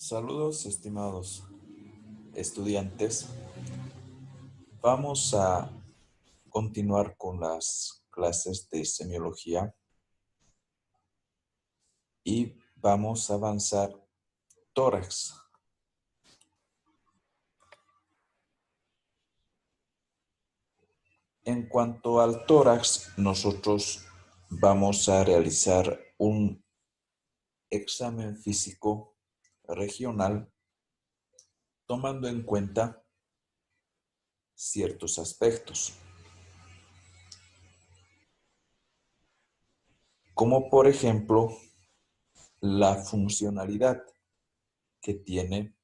Saludos, estimados estudiantes. Vamos a continuar con las clases de semiología y vamos a avanzar tórax. En cuanto al tórax, nosotros vamos a realizar un examen físico regional tomando en cuenta ciertos aspectos, como por ejemplo la funcionalidad que tiene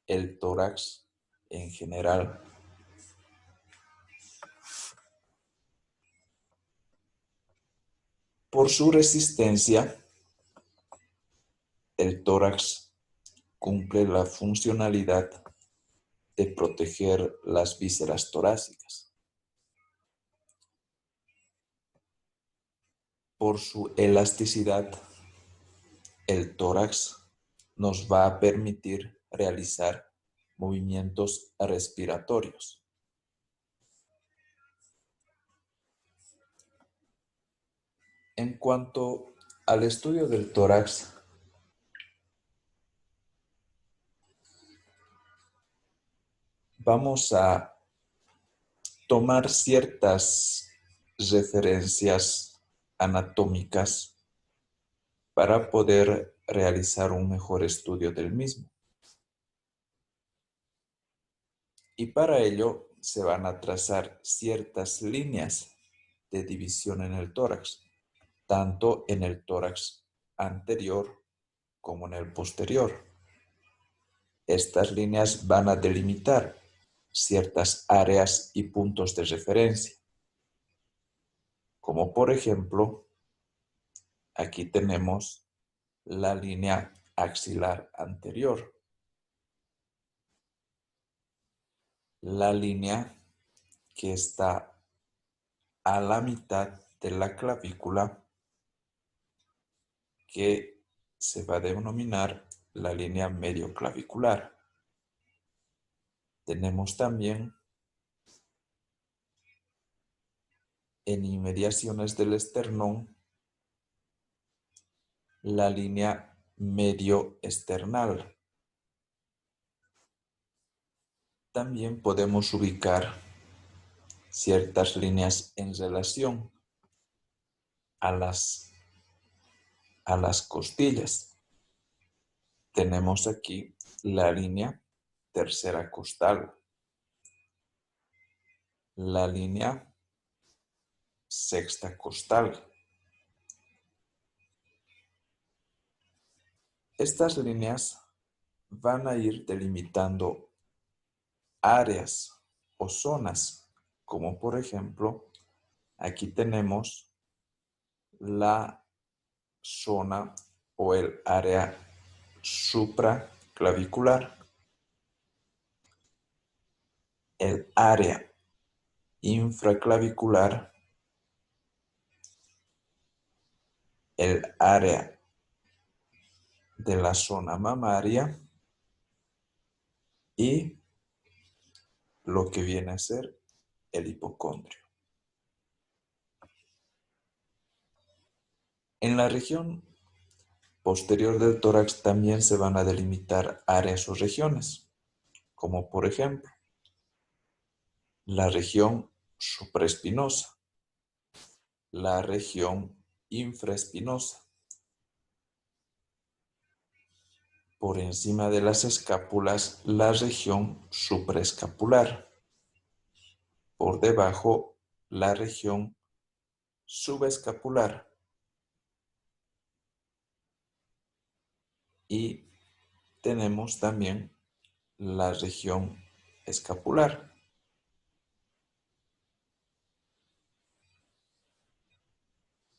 el tórax en general. Por su resistencia, el tórax cumple la funcionalidad de proteger las vísceras torácicas. Por su elasticidad, el tórax nos va a permitir realizar movimientos respiratorios. En cuanto al estudio del tórax, vamos a tomar ciertas referencias anatómicas para poder realizar un mejor estudio del mismo. Y para ello se van a trazar ciertas líneas de división en el tórax, tanto en el tórax anterior como en el posterior. Estas líneas van a delimitar ciertas áreas y puntos de referencia, como por ejemplo, aquí tenemos la línea axilar anterior, la línea que está a la mitad de la clavícula, que se va a denominar la línea medioclavicular. Tenemos también en inmediaciones del esternón la línea medioesternal. También podemos ubicar ciertas líneas en relación a las costillas. Tenemos aquí la línea tercera costal, la línea sexta costal. Estas líneas van a ir delimitando áreas o zonas, como por ejemplo, aquí tenemos la zona o el área supraclavicular, el área infraclavicular, el área de la zona mamaria y lo que viene a ser el hipocondrio. En la región posterior del tórax también se van a delimitar áreas o regiones, como por ejemplo la región supraespinosa, la región infraespinosa. Por encima de las escápulas, la región supraescapular. Por debajo, la región subescapular. Y tenemos también la región escapular.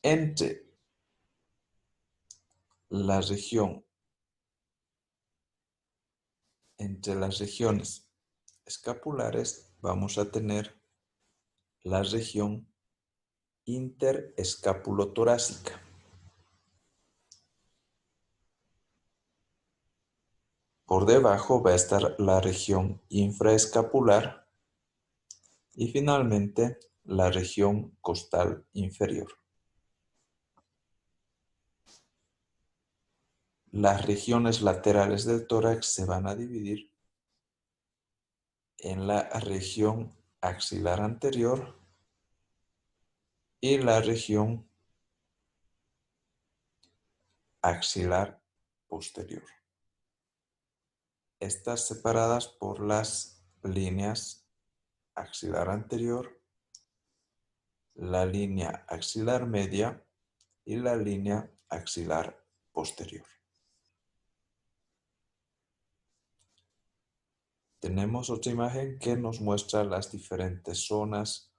Entre las regiones escapulares vamos a tener la región interescapulotorácica. Por debajo va a estar la región infraescapular y finalmente la región costal inferior. Las regiones laterales del tórax se van a dividir en la región axilar anterior y la región axilar posterior. Estas separadas por las líneas axilar anterior, la línea axilar media y la línea axilar posterior. Tenemos otra imagen que nos muestra las diferentes zonas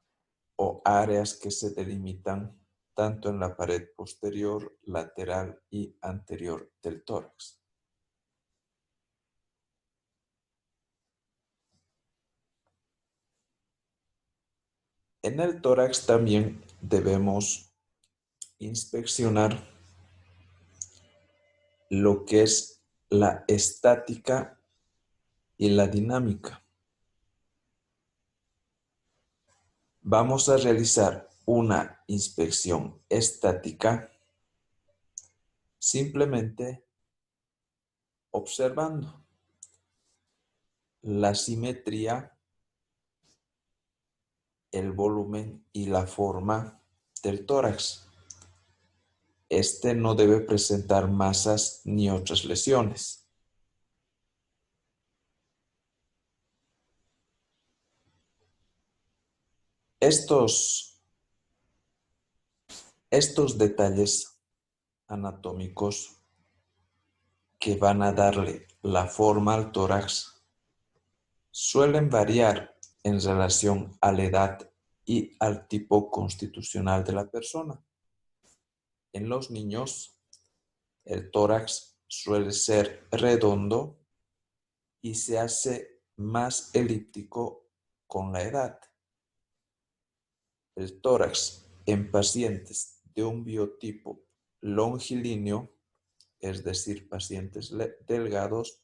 o áreas que se delimitan tanto en la pared posterior, lateral y anterior del tórax. En el tórax también debemos inspeccionar lo que es la estática y la dinámica. Vamos a realizar una inspección estática simplemente observando la simetría, el volumen y la forma del tórax. Este no debe presentar masas ni otras lesiones. Estos detalles anatómicos que van a darle la forma al tórax suelen variar en relación a la edad y al tipo constitucional de la persona. En los niños, el tórax suele ser redondo y se hace más elíptico con la edad. El tórax en pacientes de un biotipo longilíneo, es decir, pacientes delgados,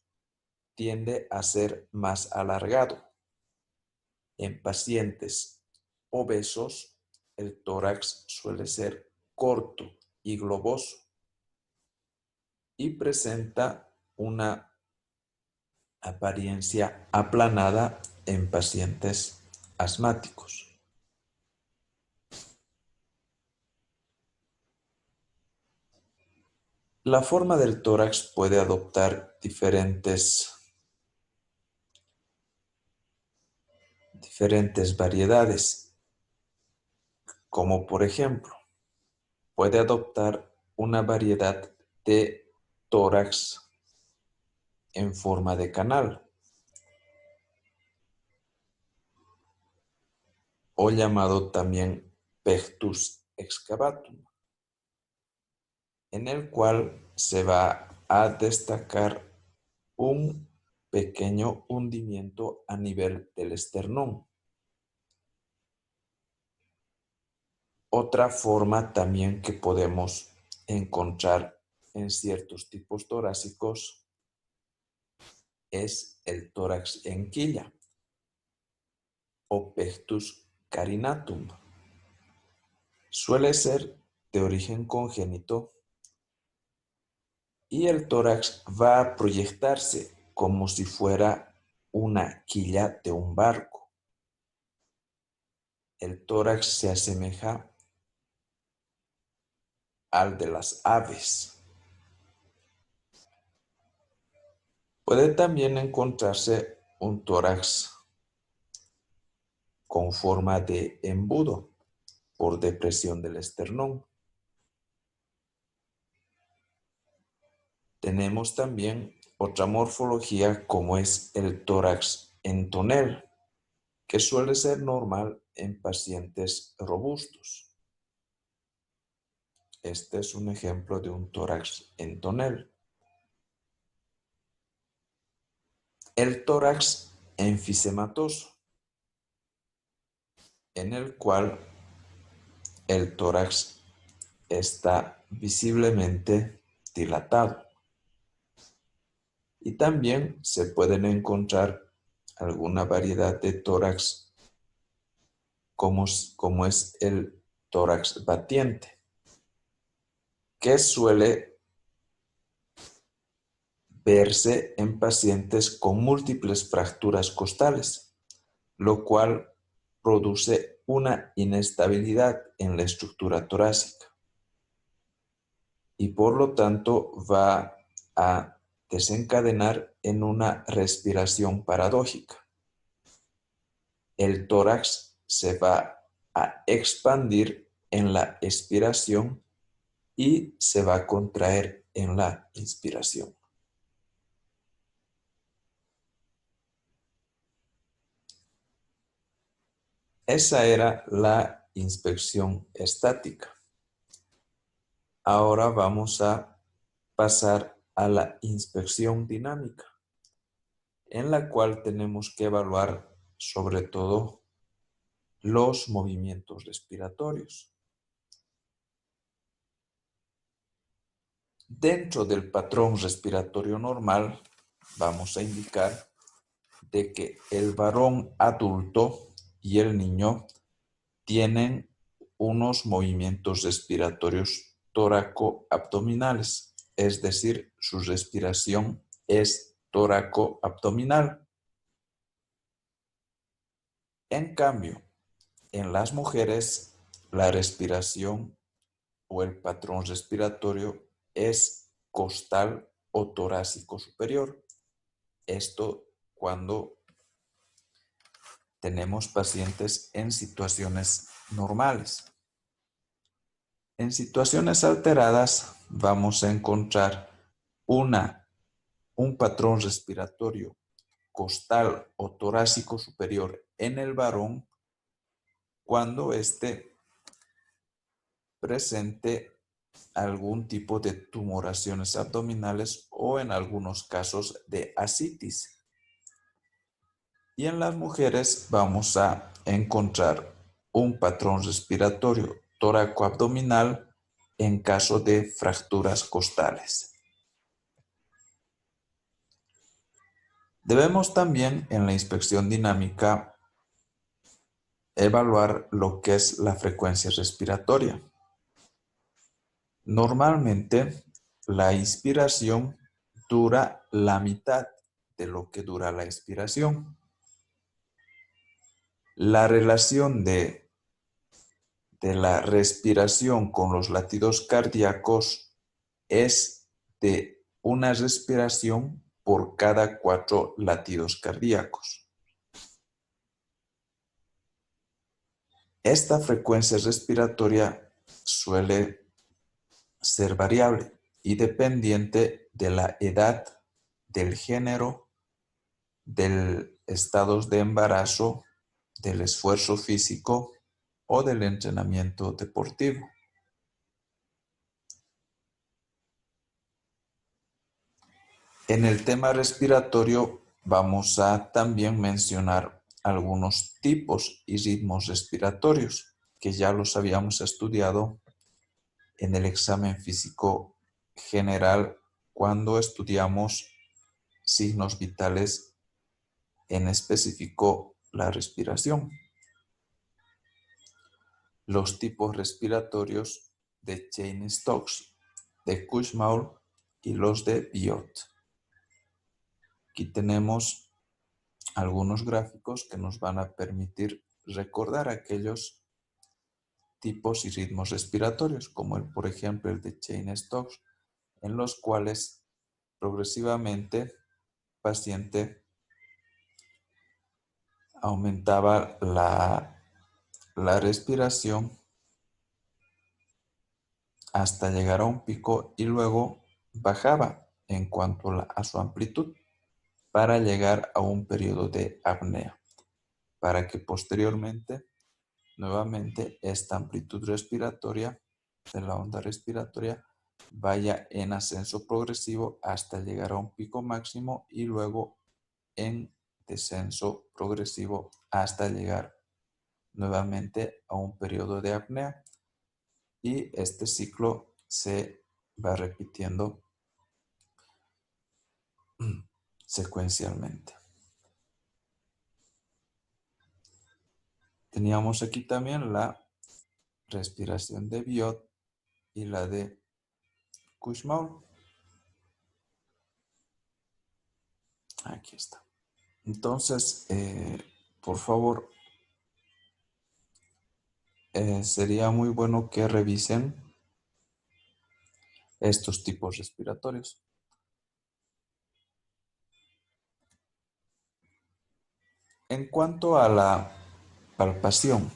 tiende a ser más alargado. En pacientes obesos, el tórax suele ser corto y globoso y presenta una apariencia aplanada en pacientes asmáticos. La forma del tórax puede adoptar diferentes variedades, como por ejemplo, puede adoptar una variedad de tórax en forma de canal, o llamado también pectus excavatum, en el cual se va a destacar un pequeño hundimiento a nivel del esternón. Otra forma también que podemos encontrar en ciertos tipos torácicos es el tórax en quilla o pectus carinatum. Suele ser de origen congénito y el tórax va a proyectarse como si fuera una quilla de un barco. El tórax se asemeja al de las aves. Puede también encontrarse un tórax con forma de embudo por depresión del esternón. Tenemos también otra morfología como es el tórax en tonel, que suele ser normal en pacientes robustos. Este es un ejemplo de un tórax en tonel. El tórax enfisematoso, en el cual el tórax está visiblemente dilatado. Y también se pueden encontrar alguna variedad de tórax como es el tórax batiente, que suele verse en pacientes con múltiples fracturas costales, lo cual produce una inestabilidad en la estructura torácica y por lo tanto va a desencadenar en una respiración paradójica. El tórax se va a expandir en la expiración y se va a contraer en la inspiración. Esa era la inspección estática. Ahora vamos a pasar a la inspección dinámica, en la cual tenemos que evaluar sobre todo los movimientos respiratorios. Dentro del patrón respiratorio normal, vamos a indicar de que el varón adulto y el niño tienen unos movimientos respiratorios tóraco-abdominales, es decir, su respiración es tóraco-abdominal. En cambio, en las mujeres, la respiración o el patrón respiratorio es costal o torácico superior. Esto cuando tenemos pacientes en situaciones normales. En situaciones alteradas vamos a encontrar un patrón respiratorio costal o torácico superior en el varón cuando éste presente algún tipo de tumoraciones abdominales o en algunos casos de ascitis. Y en las mujeres vamos a encontrar un patrón respiratorio tóraco-abdominal en caso de fracturas costales. Debemos también en la inspección dinámica evaluar lo que es la frecuencia respiratoria. Normalmente la inspiración dura la mitad de lo que dura la expiración. La relación de la respiración con los latidos cardíacos es de una respiración por cada 4 latidos cardíacos. Esta frecuencia respiratoria suele ser variable y dependiente de la edad, del género, del estados de embarazo, del esfuerzo físico o del entrenamiento deportivo. En el tema respiratorio vamos a también mencionar algunos tipos y ritmos respiratorios que ya los habíamos estudiado en el examen físico general cuando estudiamos signos vitales, en específico la respiración. Los tipos respiratorios de Cheyne-Stokes, de Kussmaul y los de Biot. Aquí tenemos algunos gráficos que nos van a permitir recordar aquellos tipos y ritmos respiratorios, como por ejemplo el de Cheyne-Stokes, en los cuales progresivamente el paciente aumentaba la respiración hasta llegar a un pico y luego bajaba en cuanto a su amplitud para llegar a un periodo de apnea, para que posteriormente nuevamente esta amplitud respiratoria de la onda respiratoria vaya en ascenso progresivo hasta llegar a un pico máximo y luego en descenso progresivo hasta llegar nuevamente a un periodo de apnea, y este ciclo se va repitiendo secuencialmente. Teníamos aquí también la respiración de Biot y la de Kussmaul. Aquí está. Entonces, por favor, sería muy bueno que revisen estos tipos respiratorios. En cuanto a la palpación,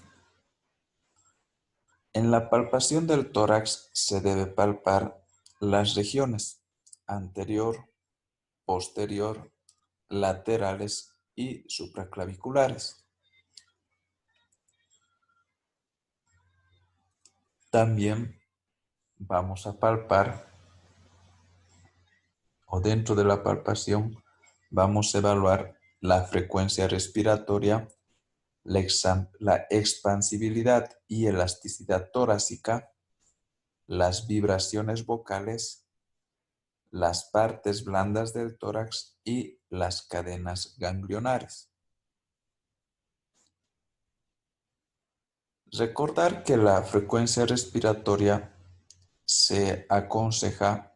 en la palpación del tórax se debe palpar las regiones anterior, posterior, laterales y supraclaviculares. También vamos a palpar, o dentro de la palpación, vamos a evaluar la frecuencia respiratoria, la expansibilidad y elasticidad torácica, las vibraciones vocales, las partes blandas del tórax y las cadenas ganglionares. Recordar que la frecuencia respiratoria se aconseja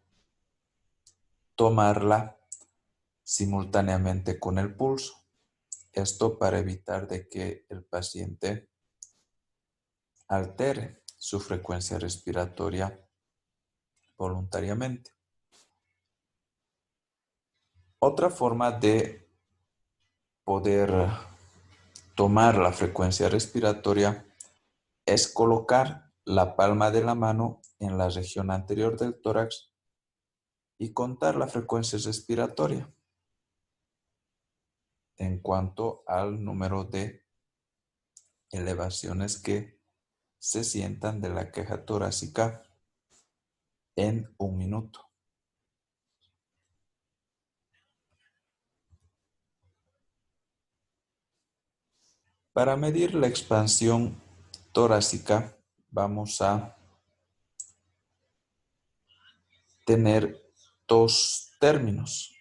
tomarla simultáneamente con el pulso. Esto para evitar de que el paciente altere su frecuencia respiratoria voluntariamente. Otra forma de poder tomar la frecuencia respiratoria es colocar la palma de la mano en la región anterior del tórax y contar la frecuencia respiratoria en cuanto al número de elevaciones que se sientan de la caja torácica en un minuto. Para medir la expansión torácica vamos a tener dos términos.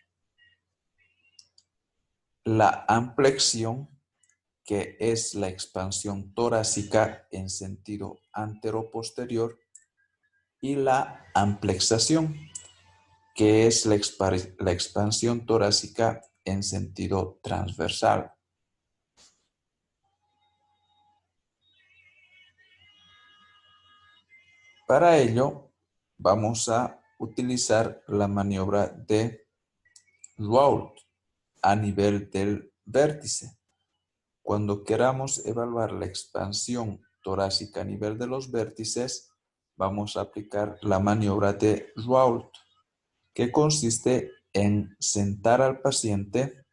La amplexión, que es la expansión torácica en sentido antero-posterior, y la amplexación, que es la expansión torácica en sentido transversal. Para ello, vamos a utilizar la maniobra de Raoult a nivel del vértice. Cuando queramos evaluar la expansión torácica a nivel de los vértices, vamos a aplicar la maniobra de Raoult, que consiste en sentar al paciente,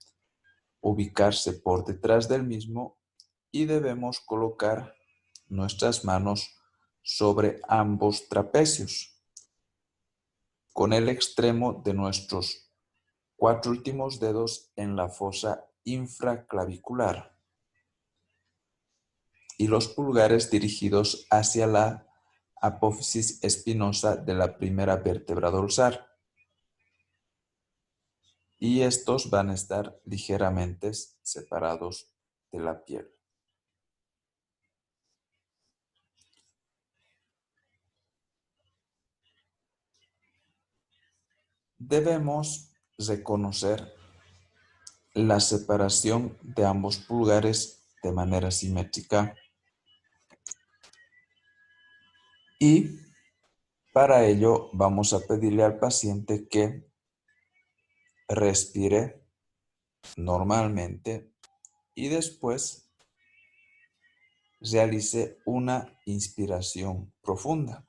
ubicarse por detrás del mismo y debemos colocar nuestras manos sobre ambos trapecios, con el extremo de nuestros 4 últimos dedos en la fosa infraclavicular y los pulgares dirigidos hacia la apófisis espinosa de la primera vértebra dorsal. Y estos van a estar ligeramente separados de la piel. Debemos reconocer la separación de ambos pulgares de manera simétrica y para ello vamos a pedirle al paciente que respire normalmente y después realice una inspiración profunda.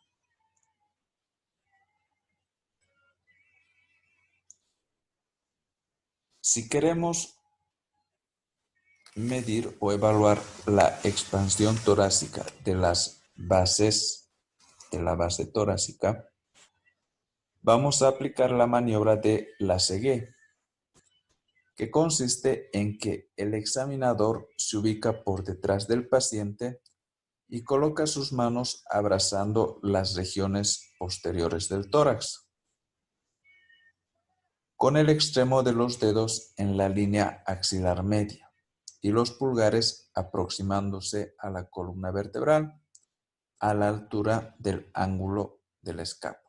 Si queremos medir o evaluar la expansión torácica de las bases de la base torácica, vamos a aplicar la maniobra de Lasseguet, que consiste en que el examinador se ubica por detrás del paciente y coloca sus manos abrazando las regiones posteriores del tórax. con el extremo de los dedos en la línea axilar media y los pulgares aproximándose a la columna vertebral a la altura del ángulo de la escápula.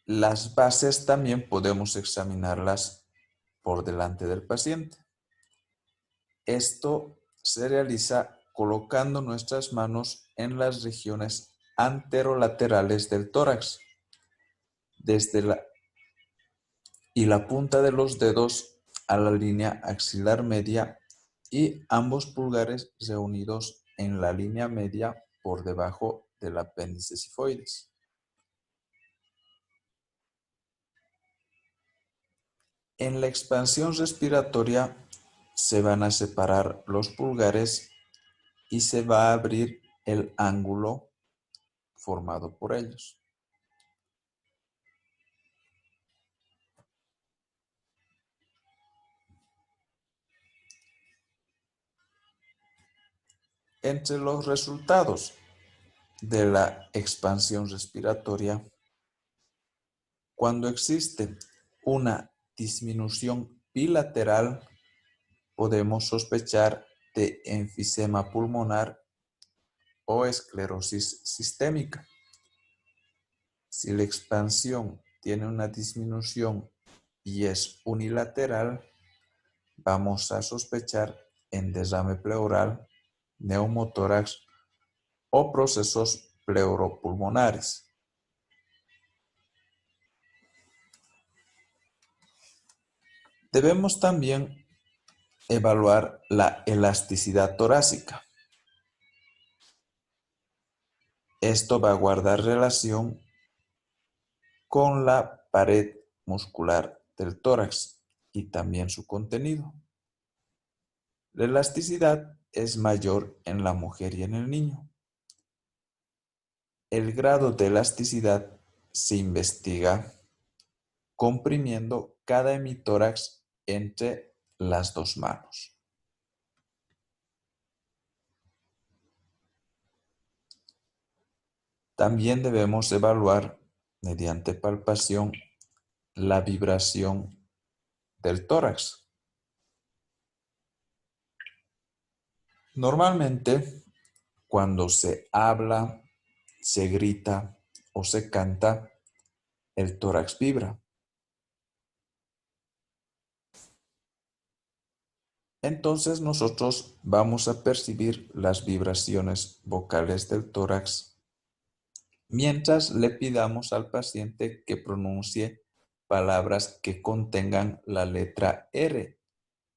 Las bases también podemos examinarlas por delante del paciente. Esto se realiza colocando nuestras manos en las regiones anterolaterales del tórax y la punta de los dedos a la línea axilar media y ambos pulgares reunidos en la línea media por debajo del apéndice sifoides. En la expansión respiratoria se van a separar los pulgares y se va a abrir el ángulo formado por ellos. Entre los resultados de la expansión respiratoria, cuando existe una disminución bilateral, podemos sospechar de enfisema pulmonar o esclerosis sistémica. Si la expansión tiene una disminución y es unilateral, vamos a sospechar en derrame pleural, neumotórax o procesos pleuropulmonares. Debemos también evaluar la elasticidad torácica. Esto va a guardar relación con la pared muscular del tórax y también su contenido. La elasticidad es mayor en la mujer y en el niño. El grado de elasticidad se investiga comprimiendo cada hemitórax entre las dos manos. También debemos evaluar mediante palpación la vibración del tórax. Normalmente, cuando se habla, se grita o se canta, el tórax vibra. Entonces nosotros vamos a percibir las vibraciones vocales del tórax mientras le pidamos al paciente que pronuncie palabras que contengan la letra R,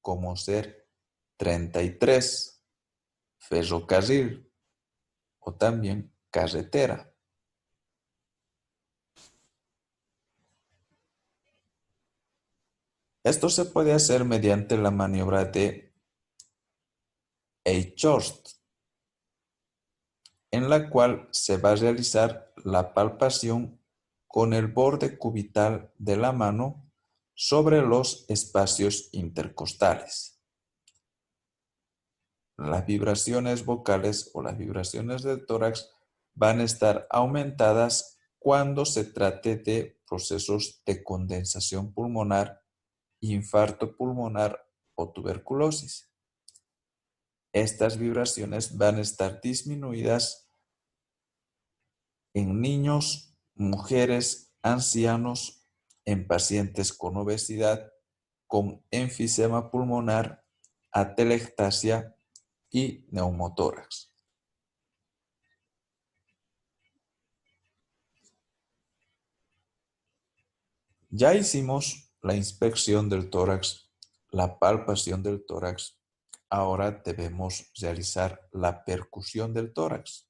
como ser 33, ferrocarril o también carretera. Esto se puede hacer mediante la maniobra de Eichhorst, en la cual se va a realizar la palpación con el borde cubital de la mano sobre los espacios intercostales. Las vibraciones vocales o las vibraciones del tórax van a estar aumentadas cuando se trate de procesos de condensación pulmonar, infarto pulmonar o tuberculosis. Estas vibraciones van a estar disminuidas en niños, mujeres, ancianos, en pacientes con obesidad, con enfisema pulmonar, atelectasia y neumotórax. Ya hicimos la inspección del tórax, la palpación del tórax. Ahora debemos realizar la percusión del tórax.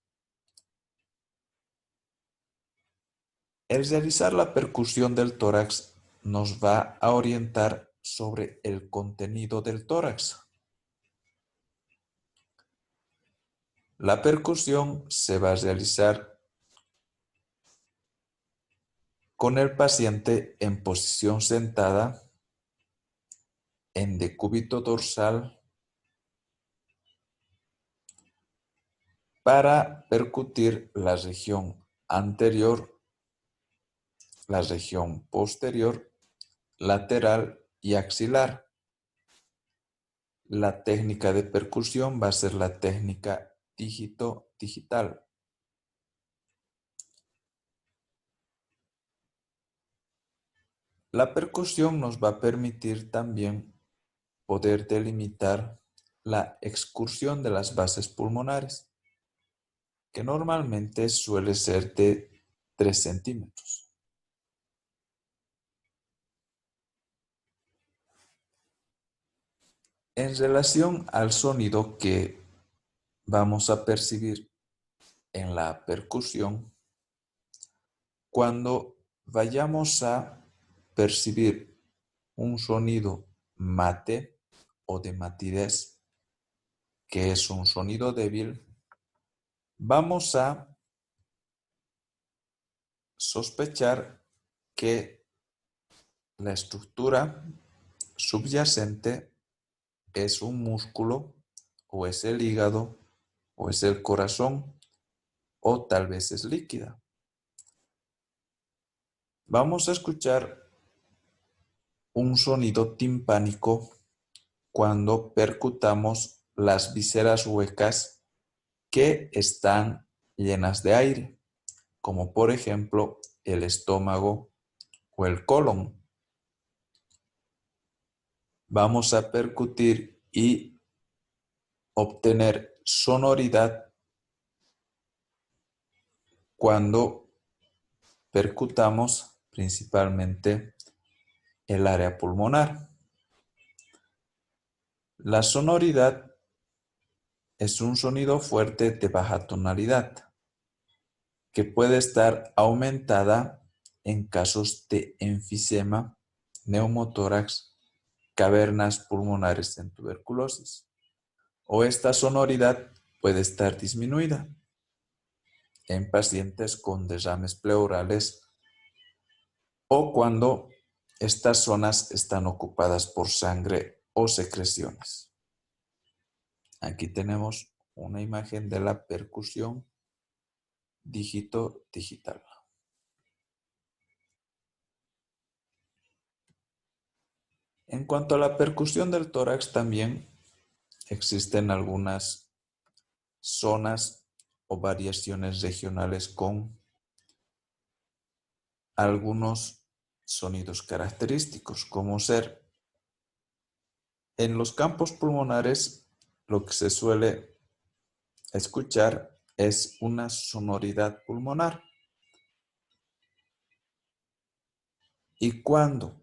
El realizar la percusión del tórax nos va a orientar sobre el contenido del tórax. La percusión se va a realizar con el paciente en posición sentada, en decúbito dorsal, para percutir la región anterior la región posterior, lateral y axilar. La técnica de percusión va a ser la técnica dígito-digital. La percusión nos va a permitir también poder delimitar la excursión de las bases pulmonares, que normalmente suele ser de 3 centímetros. En relación al sonido que vamos a percibir en la percusión, cuando vayamos a percibir un sonido mate o de matidez, que es un sonido débil, vamos a sospechar que la estructura subyacente es un músculo, o es el hígado, o es el corazón, o tal vez es líquida. Vamos a escuchar un sonido timpánico cuando percutamos las vísceras huecas que están llenas de aire, como por ejemplo el estómago o el colon. Vamos a percutir y obtener sonoridad cuando percutamos principalmente el área pulmonar. La sonoridad es un sonido fuerte de baja tonalidad que puede estar aumentada en casos de enfisema, neumotórax, cavernas pulmonares en tuberculosis. O esta sonoridad puede estar disminuida en pacientes con derrames pleurales o cuando estas zonas están ocupadas por sangre o secreciones. Aquí tenemos una imagen de la percusión dígito-digital. En cuanto a la percusión del tórax, también existen algunas zonas o variaciones regionales con algunos sonidos característicos, como ser en los campos pulmonares, lo que se suele escuchar es una sonoridad pulmonar. Y cuando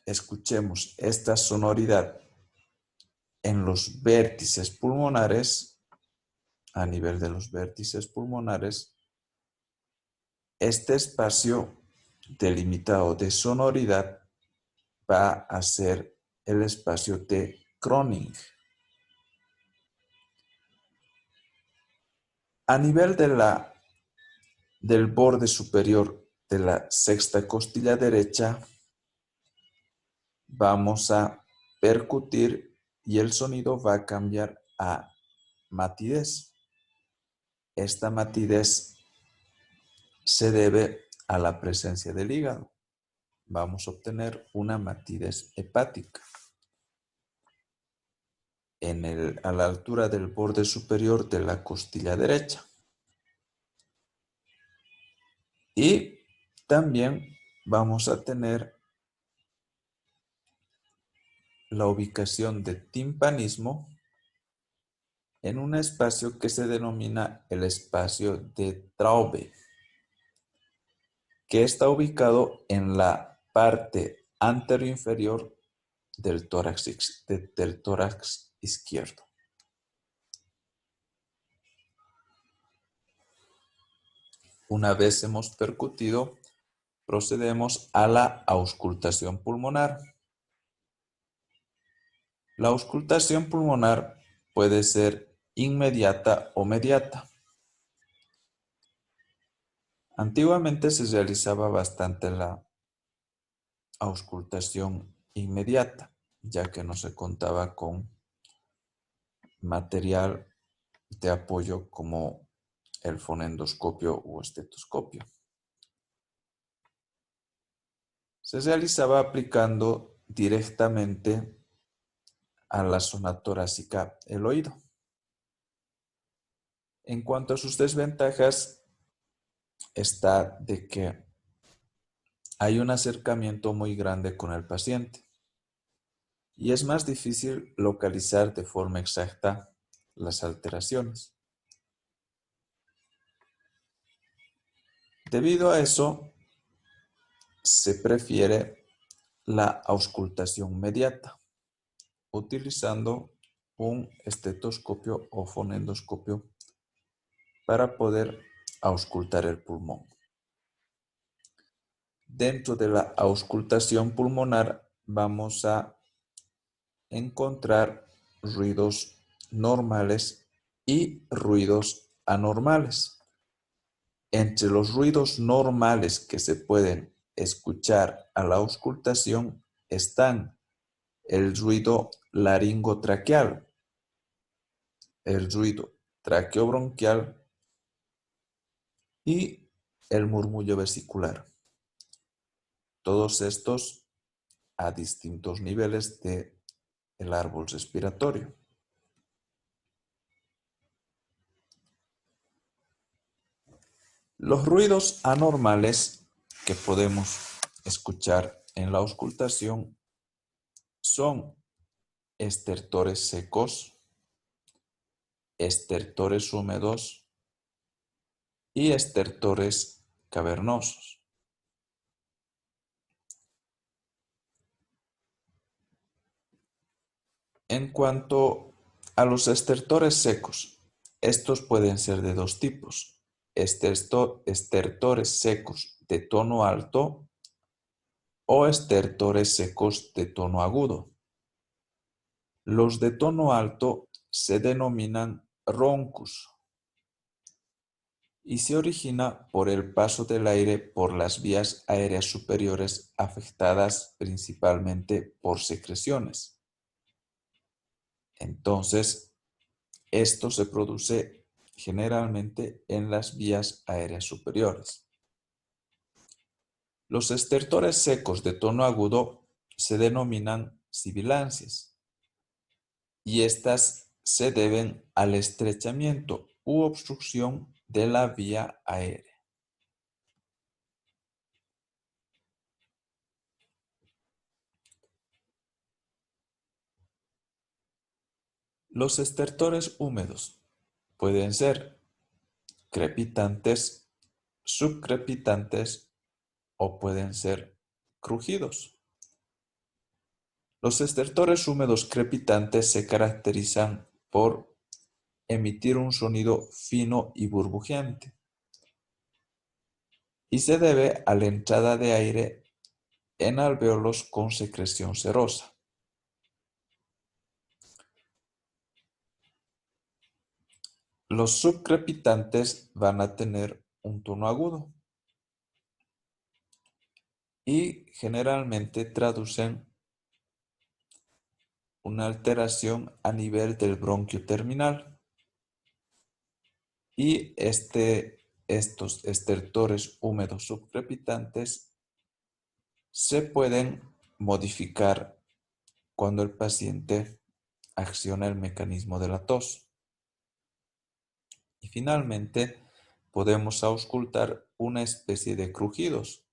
escuchemos esta sonoridad en los vértices pulmonares, a nivel de los vértices pulmonares, este espacio delimitado de sonoridad va a ser el espacio de Croning. A nivel del borde superior de la sexta costilla derecha, vamos a percutir y el sonido va a cambiar a matidez. Esta matidez se debe a la presencia del hígado. Vamos a obtener una matidez hepática. A la altura del borde superior de la costilla derecha. Y también vamos a tener la ubicación de timpanismo en un espacio que se denomina el espacio de Traube, que está ubicado en la parte anteroinferior del tórax izquierdo. Una vez hemos percutido, procedemos a la auscultación pulmonar. La auscultación pulmonar puede ser inmediata o mediata. Antiguamente se realizaba bastante la auscultación inmediata, ya que no se contaba con material de apoyo como el fonendoscopio o estetoscopio. se realizaba aplicando directamente a la zona torácica el oído. En cuanto a sus desventajas, está de que hay un acercamiento muy grande con el paciente y es más difícil localizar de forma exacta las alteraciones. Debido a eso, se prefiere la auscultación mediata, utilizando un estetoscopio o fonendoscopio para poder auscultar el pulmón. Dentro de la auscultación pulmonar vamos a encontrar ruidos normales y ruidos anormales. Entre los ruidos normales que se pueden escuchar a la auscultación están el ruido laringotraqueal, el ruido traqueobronquial y el murmullo vesicular. Todos estos a distintos niveles del árbol respiratorio. Los ruidos anormales que podemos escuchar en la auscultación son estertores secos, estertores húmedos y estertores cavernosos. En cuanto a los estertores secos, estos pueden ser de dos tipos: estertores secos de tono alto o estertores secos de tono agudo. Los de tono alto se denominan roncus y se origina por el paso del aire por las vías aéreas superiores afectadas principalmente por secreciones. Entonces, esto se produce generalmente en las vías aéreas superiores. Los estertores secos de tono agudo se denominan sibilancias y estas se deben al estrechamiento u obstrucción de la vía aérea. Los estertores húmedos pueden ser crepitantes, subcrepitantes o pueden ser crujidos. Los estertores húmedos crepitantes se caracterizan por emitir un sonido fino y burbujeante y se debe a la entrada de aire en alvéolos con secreción serosa. Los subcrepitantes van a tener un tono agudo y generalmente traducen una alteración a nivel del bronquio terminal. Y estos estertores húmedos subcrepitantes se pueden modificar cuando el paciente acciona el mecanismo de la tos. Y finalmente podemos auscultar una especie de crujidos.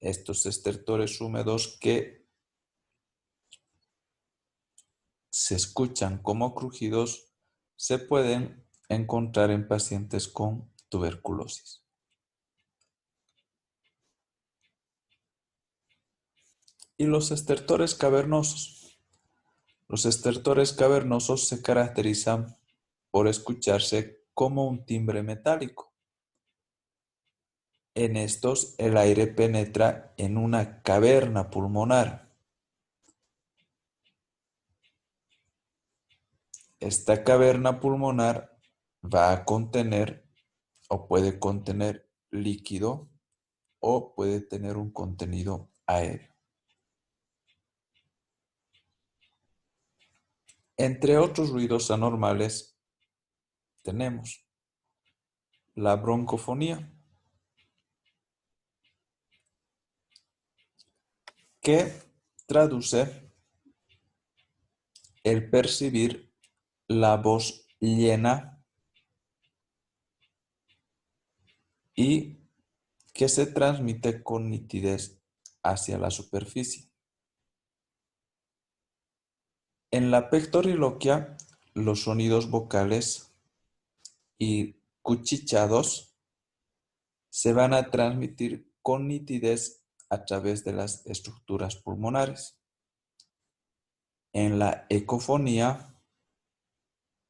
Estos estertores húmedos que se escuchan como crujidos se pueden encontrar en pacientes con tuberculosis. Y los estertores cavernosos. Los estertores cavernosos se caracterizan por escucharse como un timbre metálico. En estos, el aire penetra en una caverna pulmonar. Esta caverna pulmonar va a contener o puede contener líquido o puede tener un contenido aéreo. Entre otros ruidos anormales tenemos la broncofonía. que traduce el percibir la voz llena y que se transmite con nitidez hacia la superficie. En la pectoriloquia, los sonidos vocales y cuchicheados se van a transmitir con nitidez a través de las estructuras pulmonares. En la ecofonía,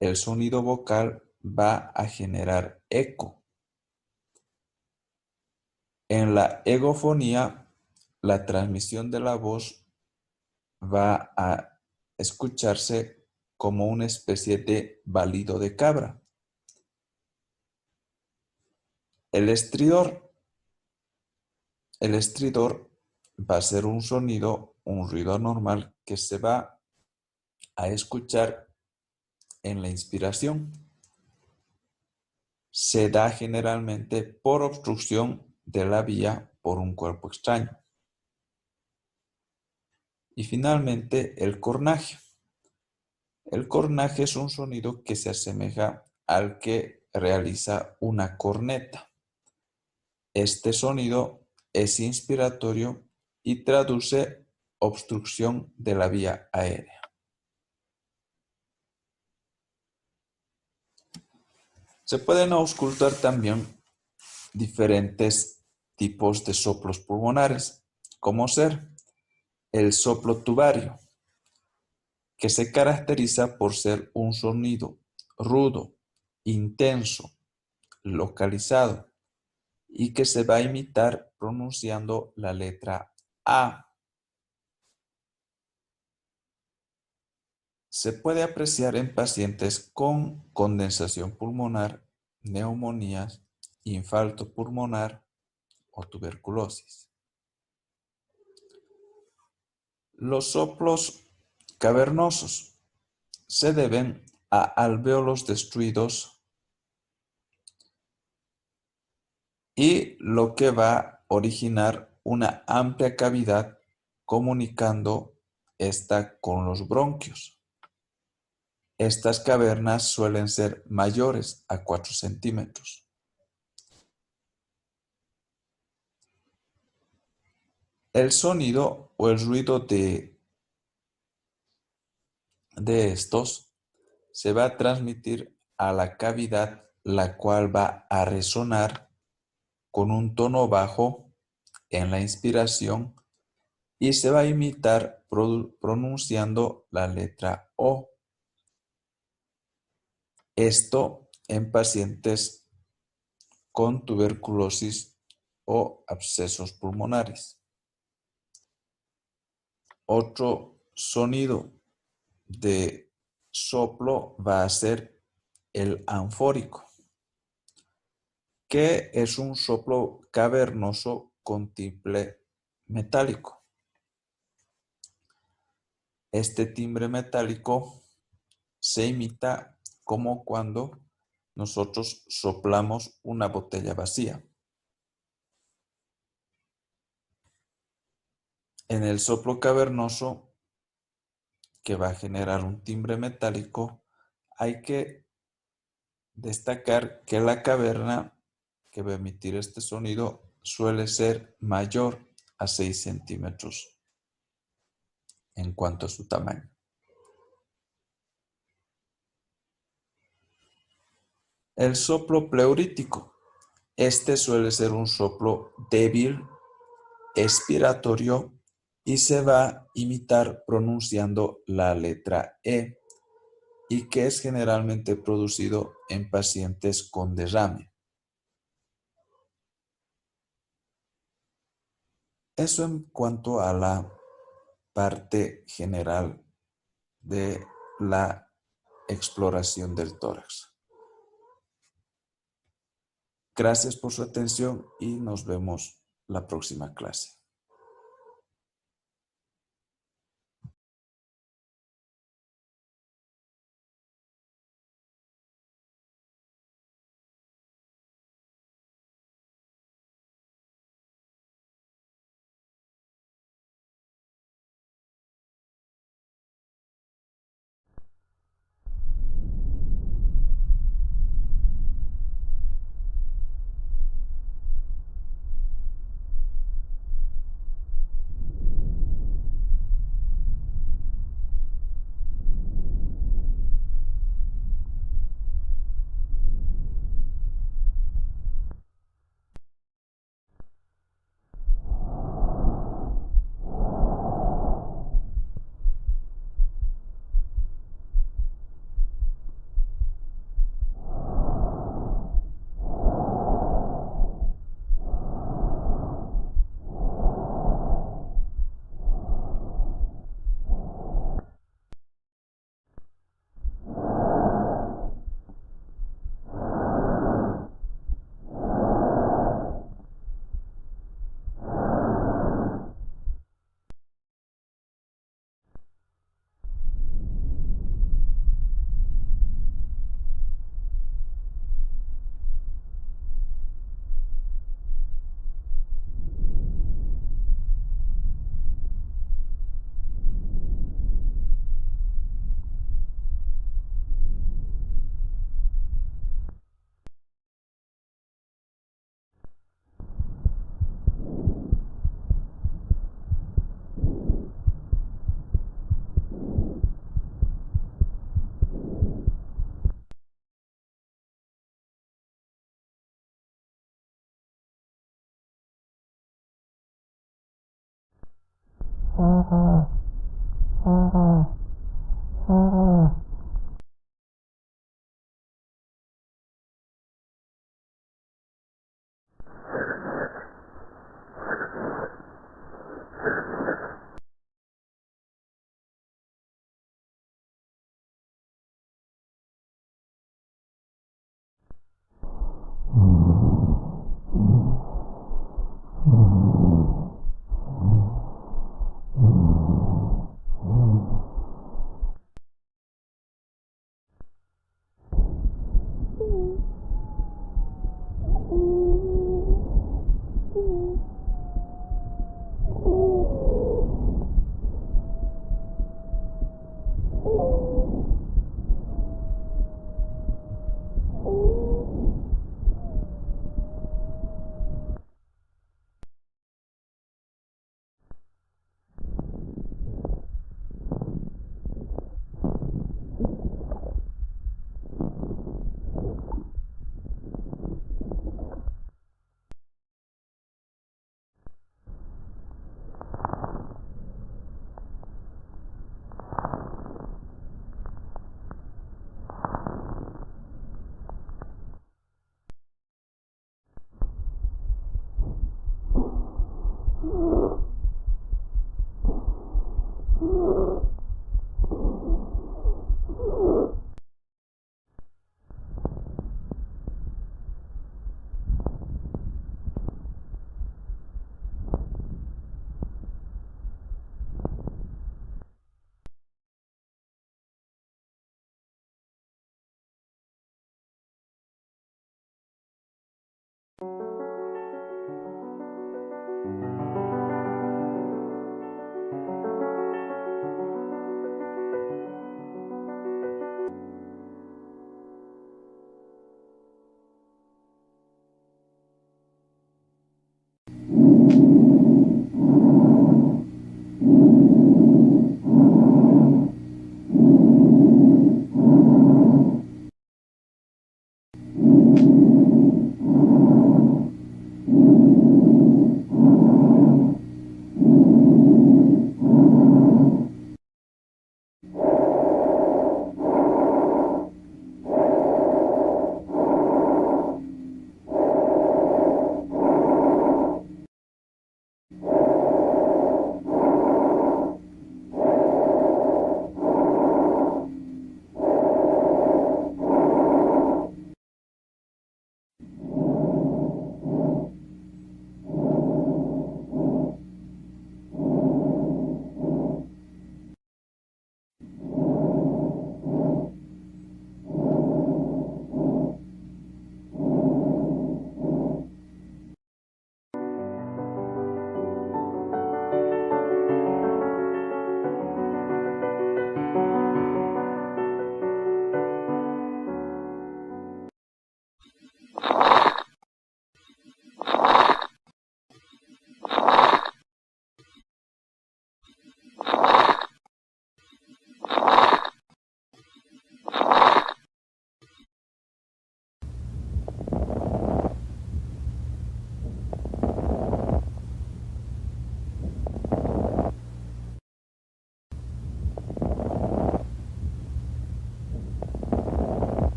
el sonido vocal va a generar eco. En la egofonía, la transmisión de la voz va a escucharse como una especie de balido de cabra. El estridor va a ser un sonido, un ruido normal que se va a escuchar en la inspiración. Se da generalmente por obstrucción de la vía por un cuerpo extraño. Y finalmente, el cornaje. El cornaje es un sonido que se asemeja al que realiza una corneta. Este sonido es inspiratorio y traduce obstrucción de la vía aérea. Se pueden auscultar también diferentes tipos de soplos pulmonares, como ser el soplo tubario, que se caracteriza por ser un sonido rudo, intenso, localizado y que se va a imitar pronunciando la letra A. Se puede apreciar en pacientes con condensación pulmonar, neumonías, infarto pulmonar o tuberculosis. Los soplos cavernosos se deben a alvéolos destruidos y lo que va a originar una amplia cavidad comunicando esta con los bronquios. Estas cavernas suelen ser mayores a 4 centímetros. El sonido o el ruido de estos se va a transmitir a la cavidad, la cual va a resonar con un tono bajo en la inspiración y se va a imitar pronunciando la letra O. Esto en pacientes con tuberculosis o abscesos pulmonares. Otro sonido de soplo va a ser el anfórico, que es un soplo cavernoso con timbre metálico. Este timbre metálico se imita como cuando nosotros soplamos una botella vacía. En el soplo cavernoso, que va a generar un timbre metálico, hay que destacar que la caverna que va a emitir este sonido suele ser mayor a 6 centímetros en cuanto a su tamaño. El soplo pleurítico. Este suele ser un soplo débil, expiratorio y se va a imitar pronunciando la letra E y que es generalmente producido en pacientes con derrame. Eso en cuanto a la parte general de la exploración del tórax. Gracias por su atención y nos vemos la próxima clase.